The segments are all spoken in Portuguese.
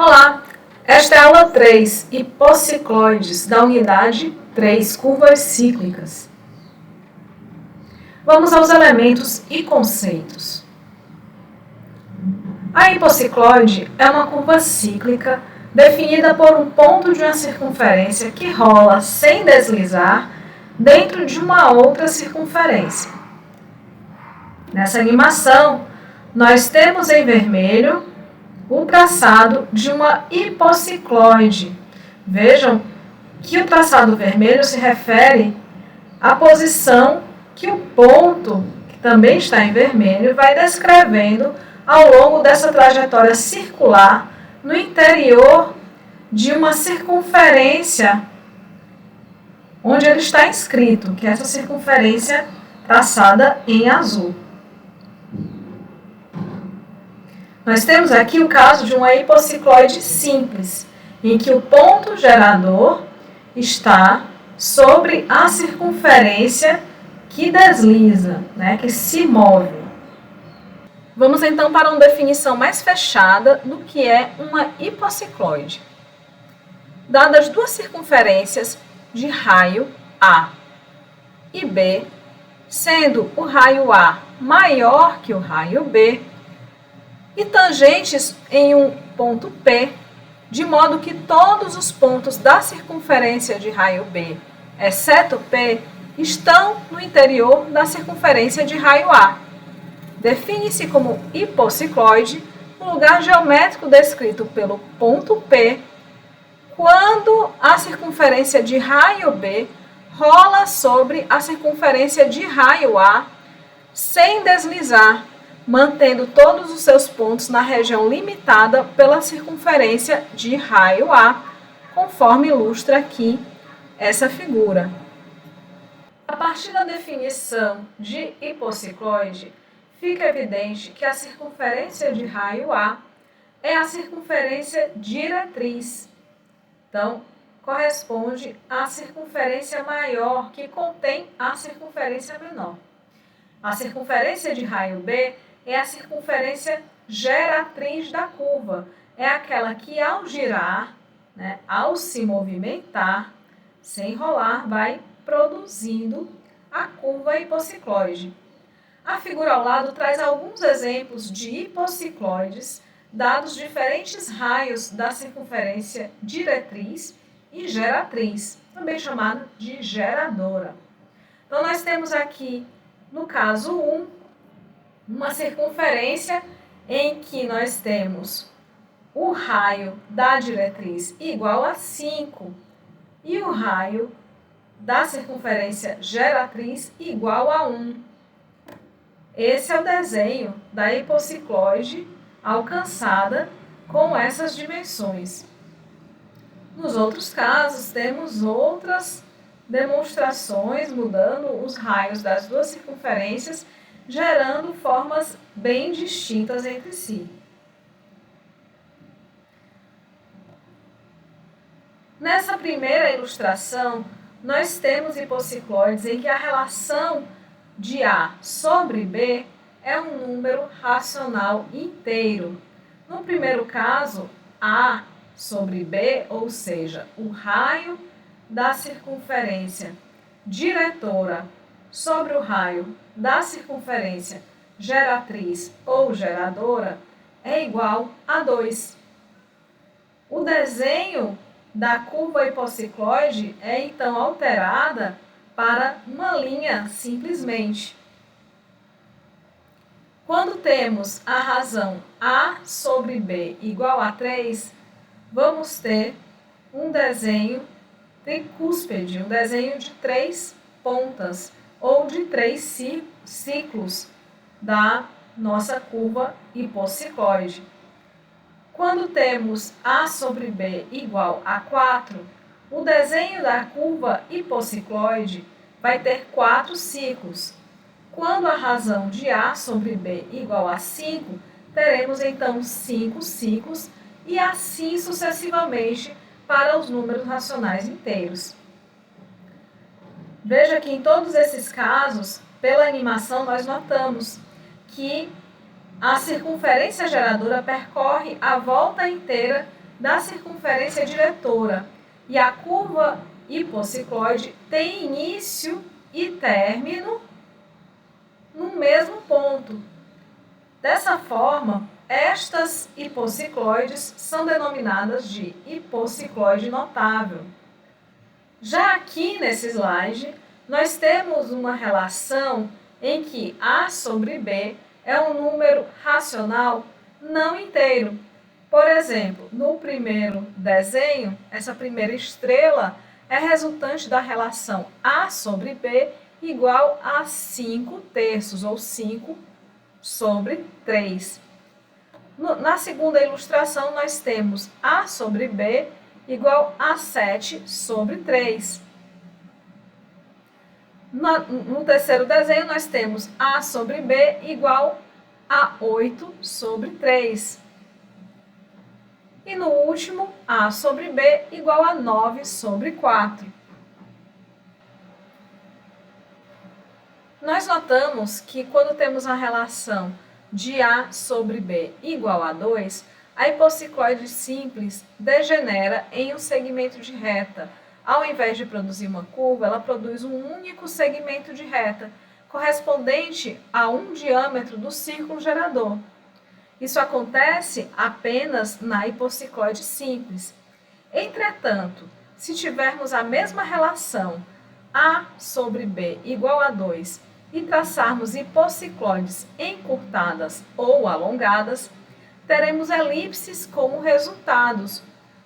Olá, esta é a aula 3, hipocicloides, da unidade 3, curvas cíclicas. Vamos aos elementos e conceitos. A hipocicloide é uma curva cíclica definida por um ponto de uma circunferência que rola sem deslizar dentro de uma outra circunferência. Nessa animação, nós temos em vermelho o traçado de uma hipocicloide. Vejam que o traçado vermelho se refere à posição que o ponto, que também está em vermelho, vai descrevendo ao longo dessa trajetória circular no interior de uma circunferência onde ele está inscrito, que é essa circunferência traçada em azul. Nós temos aqui o caso de uma hipocicloide simples, em que o ponto gerador está sobre a circunferência que desliza, que se move. Vamos então para uma definição mais fechada do que é uma hipocicloide. Dadas duas circunferências de raio A e B, sendo o raio A maior que o raio B, e tangentes em um ponto P, de modo que todos os pontos da circunferência de raio B, exceto P, estão no interior da circunferência de raio A. Define-se como hipocicloide o lugar geométrico descrito pelo ponto P quando a circunferência de raio B rola sobre a circunferência de raio A sem deslizar, mantendo todos os seus pontos na região limitada pela circunferência de raio A, conforme ilustra aqui essa figura. A partir da definição de hipocicloide, fica evidente que a circunferência de raio A é a circunferência diretriz. Então, corresponde à circunferência maior que contém a circunferência menor. A circunferência de raio B é a circunferência geratriz da curva. É aquela que, ao girar, ao se movimentar, sem rolar, vai produzindo a curva hipocicloide. A figura ao lado traz alguns exemplos de hipocicloides dados diferentes raios da circunferência diretriz e geratriz, também chamada de geradora. Então, nós temos aqui, no caso 1, uma circunferência em que nós temos o raio da diretriz igual a 5 e o raio da circunferência geratriz igual a 1. Esse é o desenho da hipocicloide alcançada com essas dimensões. Nos outros casos, temos outras demonstrações mudando os raios das duas circunferências, gerando formas bem distintas entre si. Nessa primeira ilustração, nós temos hipocicloides em que a relação de A sobre B é um número racional inteiro. No primeiro caso, A sobre B, ou seja, o raio da circunferência diretora sobre o raio da circunferência geratriz ou geradora, é igual a 2. O desenho da curva hipocicloide é então alterada para uma linha simplesmente. Quando temos a razão A sobre B igual a 3, vamos ter um desenho tricúspide, um desenho de 3 pontas, ou de 3 ciclos da nossa curva hipocicloide. Quando temos A sobre B igual a 4, o desenho da curva hipocicloide vai ter 4 ciclos. Quando a razão de A sobre B igual a 5, teremos então 5 ciclos e assim sucessivamente para os números racionais inteiros. Veja que em todos esses casos, pela animação, nós notamos que a circunferência geradora percorre a volta inteira da circunferência diretora e a curva hipocicloide tem início e término no mesmo ponto. Dessa forma, estas hipocicloides são denominadas de hipocicloide notável. Já aqui nesse slide, nós temos uma relação em que A sobre B é um número racional não inteiro. Por exemplo, no primeiro desenho, essa primeira estrela é resultante da relação A sobre B igual a 5 terços, ou 5 sobre 3. Na segunda ilustração, nós temos A sobre B igual a 7 sobre 3. No terceiro desenho, nós temos A sobre B igual a 8 sobre 3. E no último, A sobre B igual a 9 sobre 4. Nós notamos que quando temos a relação de A sobre B igual a 2, a hipocicloide simples degenera em um segmento de reta. Ao invés de produzir uma curva, ela produz um único segmento de reta, correspondente a um diâmetro do círculo gerador. Isso acontece apenas na hipocicloide simples. Entretanto, se tivermos a mesma relação A sobre B igual a 2 e traçarmos hipocicloides encurtadas ou alongadas, teremos elipses como resultados,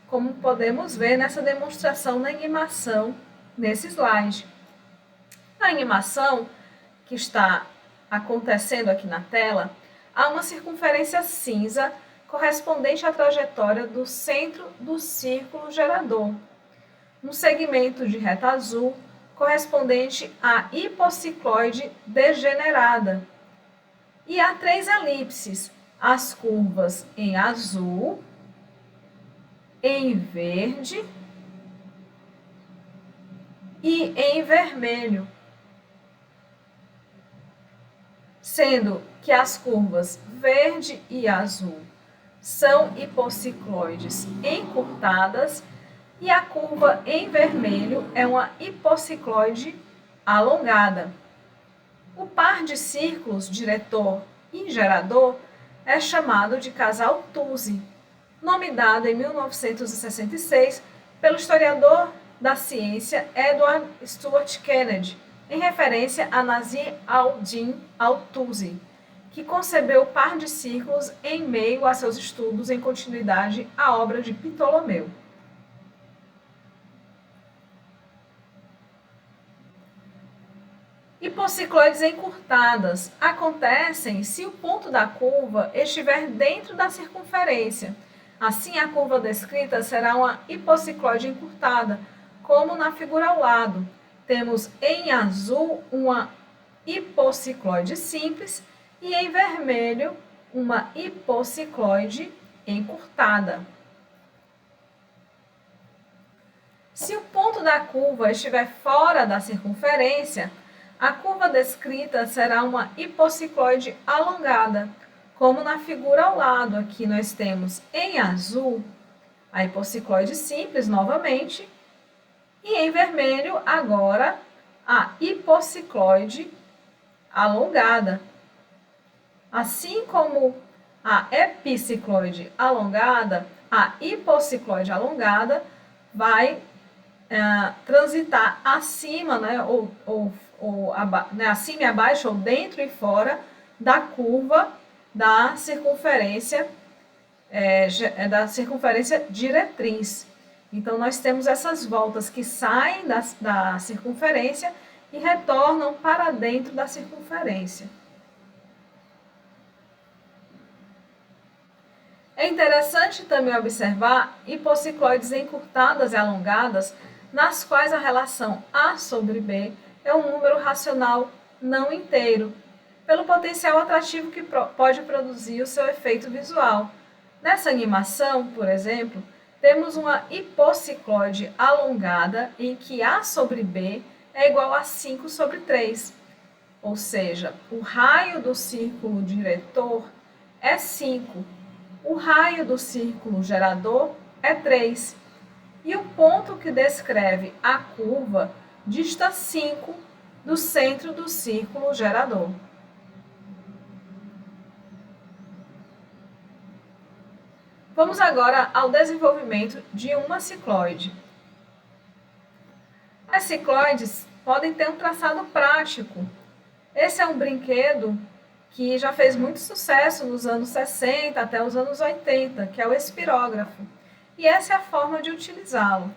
como podemos ver nessa demonstração na animação nesse slide. Na animação que está acontecendo aqui na tela, há uma circunferência cinza correspondente à trajetória do centro do círculo gerador, um segmento de reta azul correspondente à hipocicloide degenerada. E há 3 elipses, as curvas em azul, em verde e em vermelho, sendo que as curvas verde e azul são hipocicloides encurtadas e a curva em vermelho é uma hipocicloide alongada. O par de círculos diretor e gerador é chamado de casal Tuzzi, nome dado em 1966 pelo historiador da ciência Edward Stuart Kennedy, em referência a Nasir al-Din al-Tuzzi, que concebeu o par de círculos em meio a seus estudos em continuidade à obra de Ptolomeu. Hipocicloides encurtadas acontecem se o ponto da curva estiver dentro da circunferência. Assim, a curva descrita será uma hipocicloide encurtada, como na figura ao lado. Temos em azul uma hipocicloide simples e em vermelho uma hipocicloide encurtada. Se o ponto da curva estiver fora da circunferência, a curva descrita será uma hipocicloide alongada, como na figura ao lado. Aqui nós temos em azul a hipocicloide simples novamente e em vermelho agora a hipocicloide alongada. Assim como a epicicloide alongada, a hipocicloide alongada vai transitar acima, acima e abaixo, ou dentro e fora da curva da circunferência, diretriz. Então, nós temos essas voltas que saem da circunferência e retornam para dentro da circunferência. É interessante também observar hipocicloides encurtadas e alongadas, nas quais a relação A sobre B é um número racional não inteiro, pelo potencial atrativo que pode produzir o seu efeito visual. Nessa animação, por exemplo, temos uma hipocicloide alongada em que A sobre B é igual a 5 sobre 3, ou seja, o raio do círculo diretor é 5, o raio do círculo gerador é 3. E o ponto que descreve a curva dista 5 do centro do círculo gerador. Vamos agora ao desenvolvimento de uma cicloide. As cicloides podem ter um traçado prático. Esse é um brinquedo que já fez muito sucesso nos anos 60 até os anos 80, que é o espirógrafo. E essa é a forma de utilizá-lo.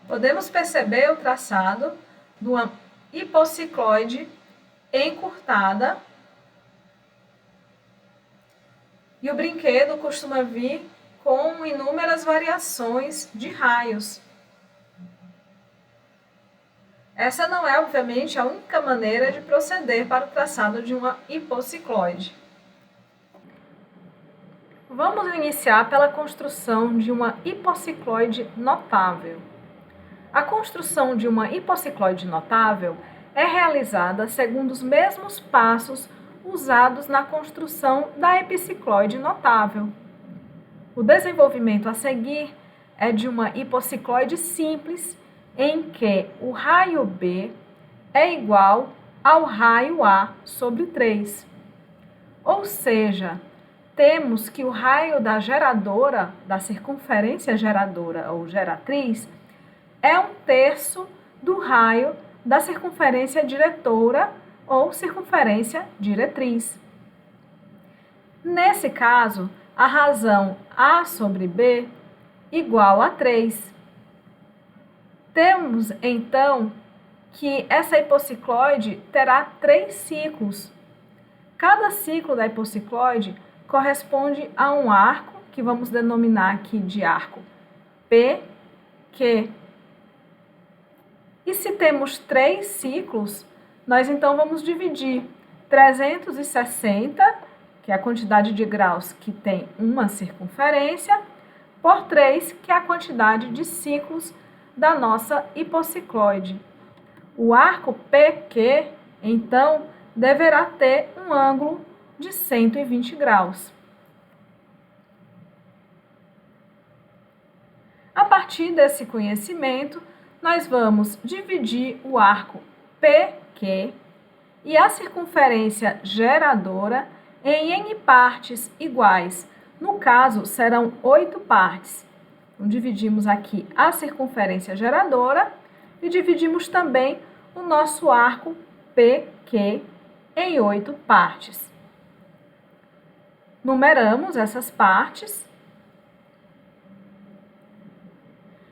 Podemos perceber o traçado de uma hipocicloide encurtada. E o brinquedo costuma vir com inúmeras variações de raios. Essa não é, obviamente, a única maneira de proceder para o traçado de uma hipocicloide. Vamos iniciar pela construção de uma hipocicloide notável. A construção de uma hipocicloide notável é realizada segundo os mesmos passos usados na construção da epicicloide notável. O desenvolvimento a seguir é de uma hipocicloide simples, em que o raio B é igual ao raio A sobre 3. Ou seja, temos que o raio da geradora, da circunferência geradora ou geratriz, é 1/3 do raio da circunferência diretora ou circunferência diretriz. Nesse caso, a razão A sobre B igual a 3. Temos, então, que essa hipocicloide terá 3 ciclos. Cada ciclo da hipocicloide corresponde a um arco, que vamos denominar aqui de arco PQ. E se temos 3 ciclos, nós então vamos dividir 360, que é a quantidade de graus que tem uma circunferência, por 3, que é a quantidade de ciclos da nossa hipocicloide. O arco PQ, então, deverá ter um ângulo de 120 graus. A partir desse conhecimento, nós vamos dividir o arco PQ e a circunferência geradora em N partes iguais. No caso, serão 8 partes. Então, dividimos aqui a circunferência geradora e dividimos também o nosso arco PQ em 8 partes. Numeramos essas partes.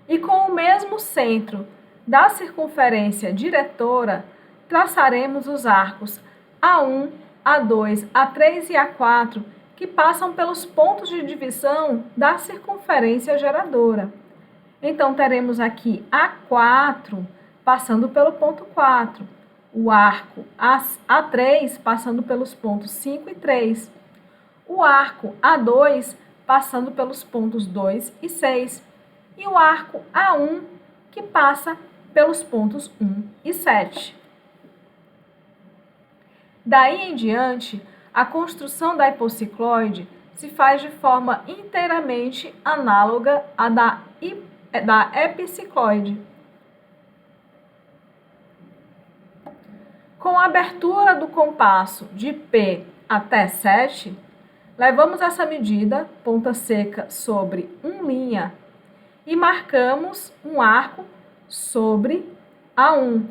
E com o mesmo centro da circunferência diretora, traçaremos os arcos A1, A2, A3 e A4, que passam pelos pontos de divisão da circunferência geradora. Então, teremos aqui A4 passando pelo ponto 4, o arco A3 passando pelos pontos 5 e 3, o arco A2 passando pelos pontos 2 e 6, e o arco A1, que passa pelos pontos 1 e 7. Daí em diante, a construção da hipocicloide se faz de forma inteiramente análoga à da epicicloide. Com a abertura do compasso de P até 7, levamos essa medida, ponta seca sobre 1', e marcamos um arco sobre A1.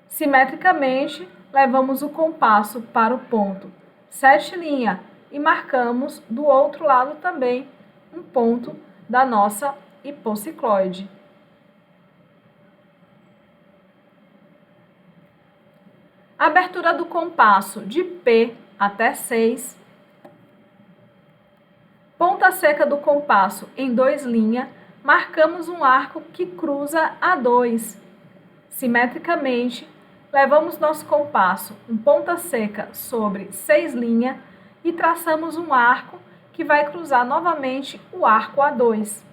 Simetricamente, levamos o compasso para o ponto 7' e marcamos do outro lado também um ponto da nossa hipocicloide. Abertura do compasso de P até 6. Ponta seca do compasso em 2', marcamos um arco que cruza A2. Simetricamente, levamos nosso compasso em ponta seca sobre 6' e traçamos um arco que vai cruzar novamente o arco A2.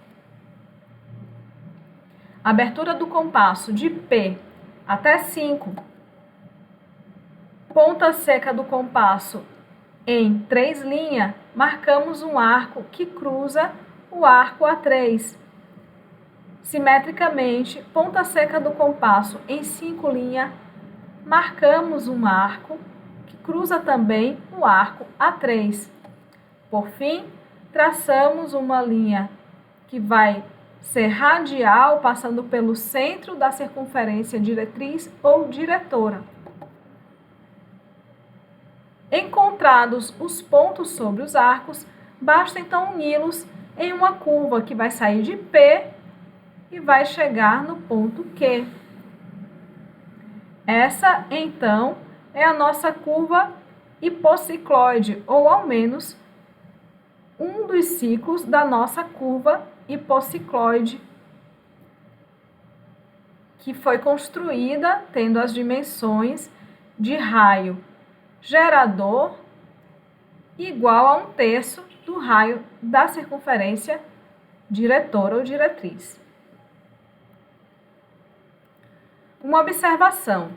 Abertura do compasso de P até 5. Ponta seca do compasso em 3 linhas, marcamos um arco que cruza o arco A3. Simetricamente, ponta seca do compasso em 5 linhas, marcamos um arco que cruza também o arco A3. Por fim, traçamos uma linha que vai ser radial, passando pelo centro da circunferência diretriz ou diretora. Encontrados os pontos sobre os arcos, basta então uni-los em uma curva que vai sair de P e vai chegar no ponto Q. Essa, então, é a nossa curva hipocicloide, ou ao menos um dos ciclos da nossa curva hipocicloide, que foi construída tendo as dimensões de raio gerador igual a 1/3 do raio da circunferência diretora ou diretriz. Uma observação: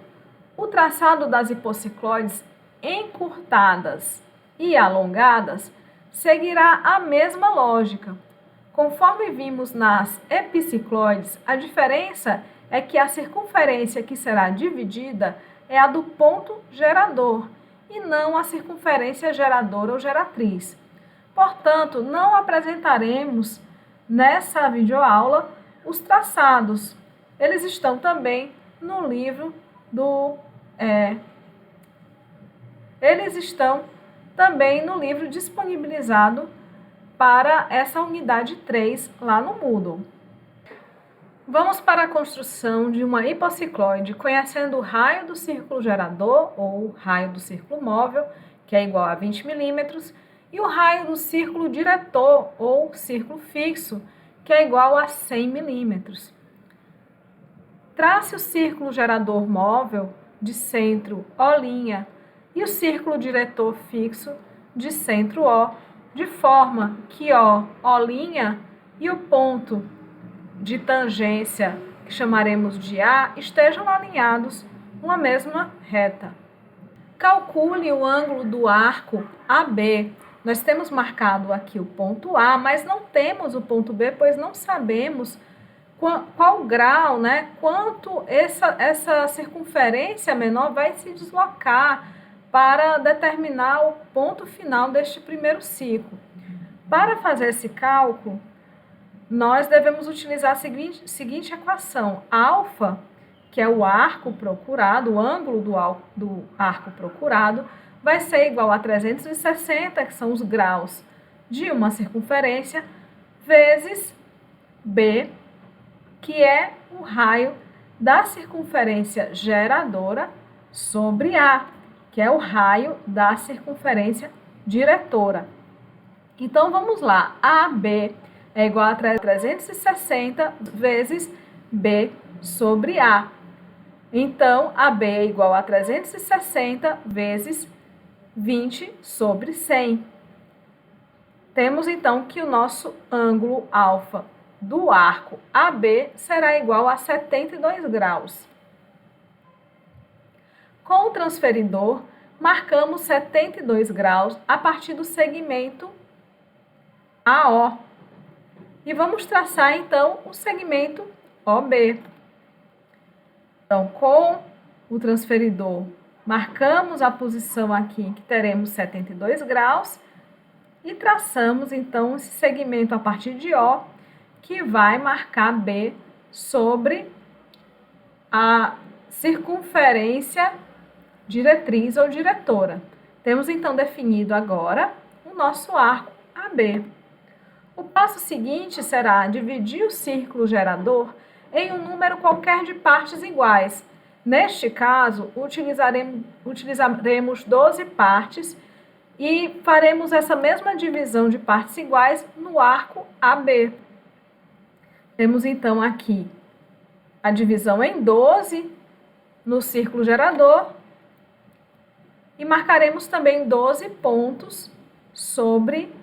o traçado das hipocicloides encurtadas e alongadas seguirá a mesma lógica. Conforme vimos nas epicicloides, a diferença é que a circunferência que será dividida é a do ponto gerador e não a circunferência geradora ou geratriz. Portanto, não apresentaremos nessa videoaula os traçados. Eles estão também no livro disponibilizado para essa unidade 3 lá no Moodle. Vamos para a construção de uma hipocicloide, conhecendo o raio do círculo gerador, ou raio do círculo móvel, que é igual a 20 milímetros, e o raio do círculo diretor, ou círculo fixo, que é igual a 100 milímetros. Trace o círculo gerador móvel de centro O' e o círculo diretor fixo de centro O, de forma que O' e o ponto de tangência, que chamaremos de A, estejam alinhados numa mesma reta. Calcule o ângulo do arco AB. Nós temos marcado aqui o ponto A, mas não temos o ponto B, pois não sabemos qual grau, quanto essa circunferência menor vai se deslocar para determinar o ponto final deste primeiro ciclo. Para fazer esse cálculo, nós devemos utilizar a seguinte equação: alfa, que é o arco procurado, o ângulo do arco procurado, vai ser igual a 360, que são os graus de uma circunferência, vezes B, que é o raio da circunferência geradora, sobre A, que é o raio da circunferência diretora. Então, vamos lá. AB é igual a 360 vezes B sobre A. Então, AB é igual a 360 vezes 20 sobre 100. Temos, então, que o nosso ângulo alfa do arco AB será igual a 72 graus. Com o transferidor, marcamos 72 graus a partir do segmento AO. E vamos traçar, então, o segmento OB. Então, com o transferidor, marcamos a posição aqui que teremos 72 graus e traçamos, então, esse segmento a partir de O, que vai marcar B sobre a circunferência diretriz ou diretora. Temos, então, definido agora o nosso arco AB. O passo seguinte será dividir o círculo gerador em um número qualquer de partes iguais. Neste caso, utilizaremos 12 partes e faremos essa mesma divisão de partes iguais no arco AB. Temos então aqui a divisão em 12 no círculo gerador e marcaremos também 12 pontos sobre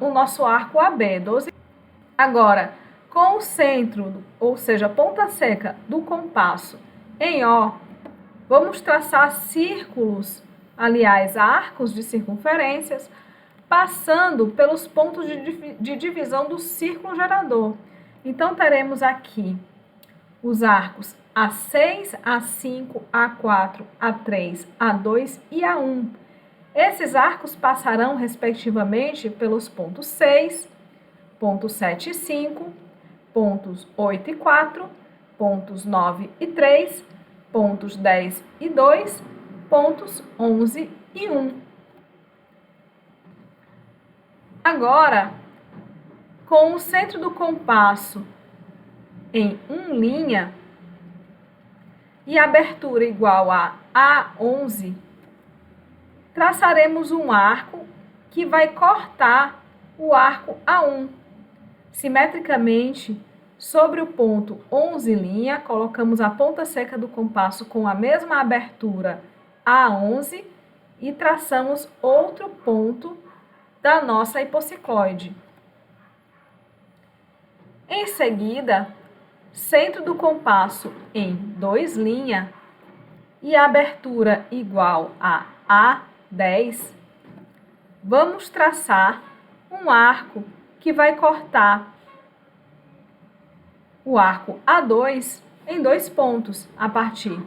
o nosso arco AB, 12. Agora, com o centro, ou seja, a ponta seca do compasso em O, vamos traçar círculos, aliás, arcos de circunferências, passando pelos pontos de divisão do círculo gerador. Então, teremos aqui os arcos A6, A5, A4, A3, A2 e A1. Esses arcos passarão, respectivamente, pelos pontos 6, pontos 7 e 5, pontos 8 e 4, pontos 9 e 3, pontos 10 e 2, pontos 11 e 1. Agora, com o centro do compasso em 1 linha e abertura igual a A11, traçaremos um arco que vai cortar o arco A1. Simetricamente, sobre o ponto 11 linha, colocamos a ponta seca do compasso com a mesma abertura A11 e traçamos outro ponto da nossa hipocicloide. Em seguida, centro do compasso em 2 linha e abertura igual a A10, vamos traçar um arco que vai cortar o arco A2 em 2 pontos, a partir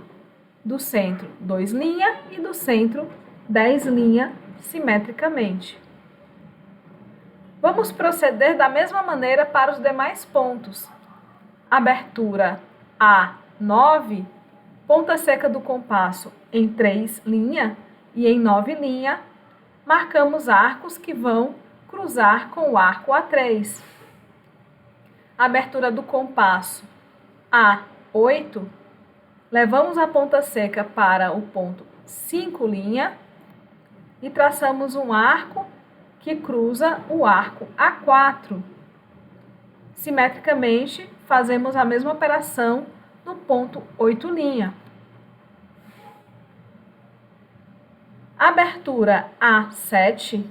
do centro 2 linha e do centro 10 linha, simetricamente. Vamos proceder da mesma maneira para os demais pontos. Abertura A9, ponta seca do compasso em 3 linha e em 9 linha, marcamos arcos que vão cruzar com o arco A3. Abertura do compasso A8, levamos a ponta seca para o ponto 5 linha e traçamos um arco que cruza o arco A4. Simetricamente, fazemos a mesma operação no ponto 8 linha. Abertura A7,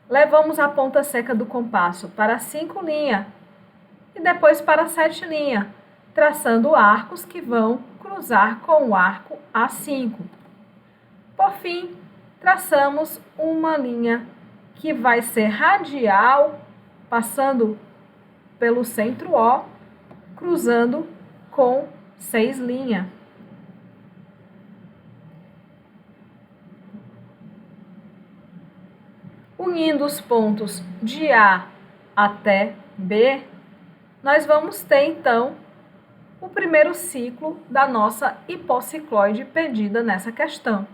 levamos a ponta seca do compasso para 5 linha e depois para 7 linha, traçando arcos que vão cruzar com o arco A5. Por fim, traçamos uma linha que vai ser radial, passando pelo centro O, cruzando com 6 linha. Unindo os pontos de A até B, nós vamos ter, então, o primeiro ciclo da nossa hipocicloide pedida nessa questão.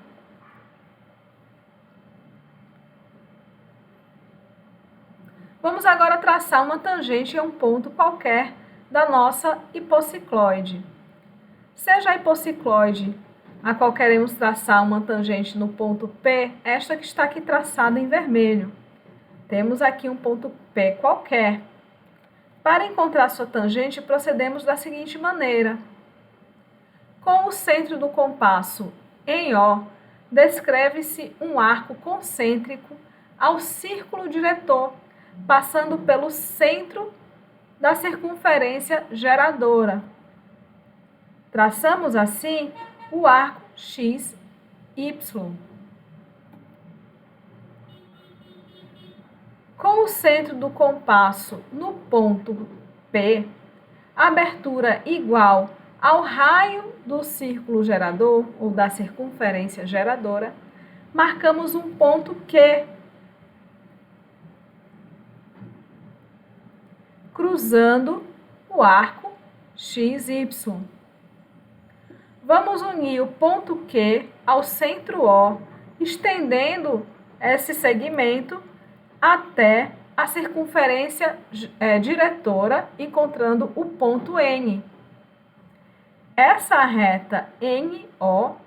Vamos agora traçar uma tangente em um ponto qualquer da nossa hipocicloide. Seja a hipocicloide a qual queremos traçar uma tangente no ponto P, esta que está aqui traçada em vermelho. Temos aqui um ponto P qualquer. Para encontrar sua tangente, procedemos da seguinte maneira. Com o centro do compasso em O, descreve-se um arco concêntrico ao círculo diretor, passando pelo centro da circunferência geradora. Traçamos assim o arco XY. Com o centro do compasso no ponto P, abertura igual ao raio do círculo gerador ou da circunferência geradora, marcamos um ponto Q, cruzando o arco XY. Vamos unir o ponto Q ao centro O, estendendo esse segmento até a circunferência diretora, encontrando o ponto N. Essa reta NO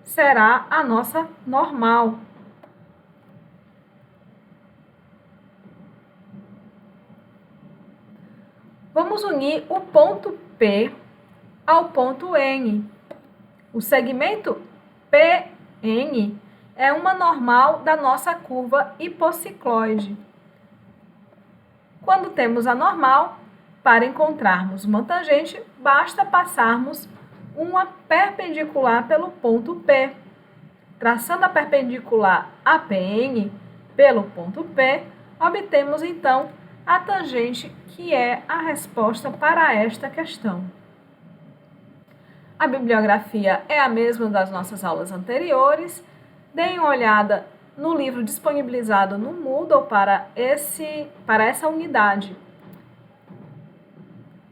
será a nossa normal. Vamos unir o ponto P ao ponto N. O segmento PN é uma normal da nossa curva hipocicloide. Quando temos a normal, para encontrarmos uma tangente, basta passarmos uma perpendicular pelo ponto P. Traçando a perpendicular APN pelo ponto P, obtemos então a tangente, que é a resposta para esta questão. A bibliografia é a mesma das nossas aulas anteriores. Deem uma olhada no livro disponibilizado no Moodle para essa unidade.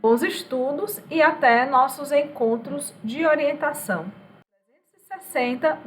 Bons estudos e até nossos encontros de orientação. 360